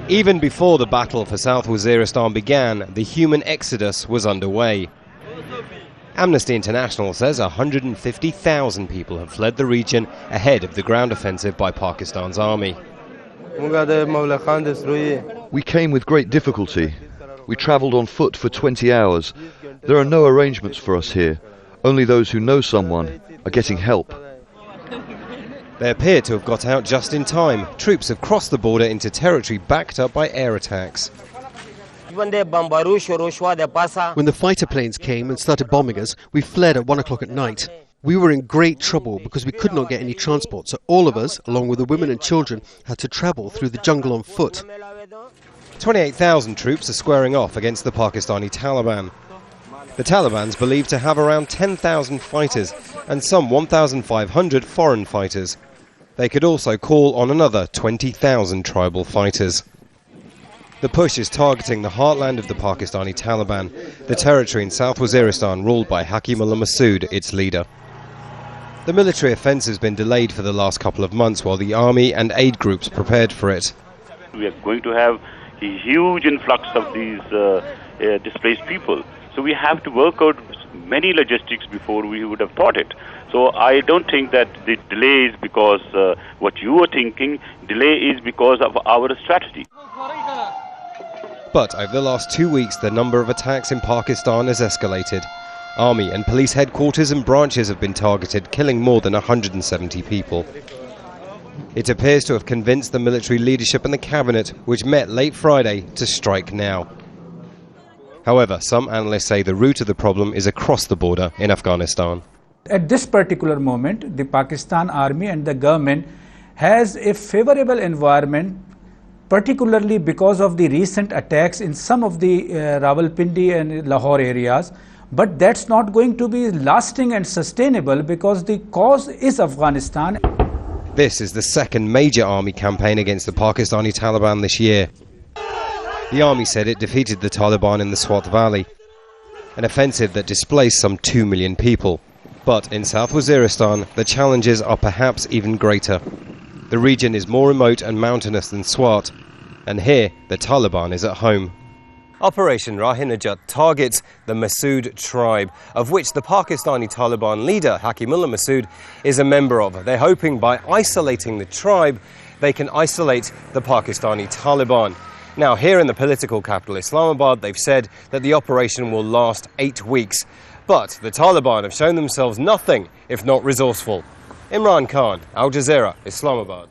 Even before the battle for South Waziristan began, the human exodus was underway. Amnesty International says 150,000 people have fled the region ahead of the ground offensive by Pakistan's army. We came with great difficulty. We travelled on foot for 20 hours. There are no arrangements for us here. Only those who know someone are getting help. They appear to have got out just in time. Troops have crossed the border into territory backed up by air attacks. When the fighter planes came and started bombing us, we fled at 1 o'clock at night. We were in great trouble because we could not get any transport, so all of us, along with the women and children, had to travel through the jungle on foot. 28,000 troops are squaring off against the Pakistani Taliban. The Taliban's believed to have around 10,000 fighters and some 1,500 foreign fighters. They could also call on another 20,000 tribal fighters. The push is targeting the heartland of the Pakistani Taliban, the territory in South Waziristan ruled by Hakimullah Mehsud, its leader. The military offensive has been delayed for the last couple of months while the army and aid groups prepared for it. We are going to have a huge influx of these displaced people. So we have to work out many logistics before we would have thought it. So I don't think that the delay is because what you are thinking, delay is because of our strategy. But over the last 2 weeks, the number of attacks in Pakistan has escalated. Army and police headquarters and branches have been targeted, killing more than 170 people. It appears to have convinced the military leadership and the cabinet, which met late Friday, to strike now. However, some analysts say the root of the problem is across the border in Afghanistan. At this particular moment, the Pakistan army and the government has a favorable environment, particularly because of the recent attacks in some of the Rawalpindi and Lahore areas. But that's not going to be lasting and sustainable because the cause is Afghanistan. This is the second major army campaign against the Pakistani Taliban this year. The army said it defeated the Taliban in the Swat Valley, an offensive that displaced some 2 million people. But in South Waziristan, the challenges are perhaps even greater. The region is more remote and mountainous than Swat, and here the Taliban is at home. Operation Rahinajat targets the Mehsud tribe, of which the Pakistani Taliban leader Hakimullah Mehsud is a member of. They're hoping by isolating the tribe, they can isolate the Pakistani Taliban. Now, here in the political capital, Islamabad, they've said that the operation will last 8 weeks. But the Taliban have shown themselves nothing if not resourceful. Imran Khan, Al Jazeera, Islamabad.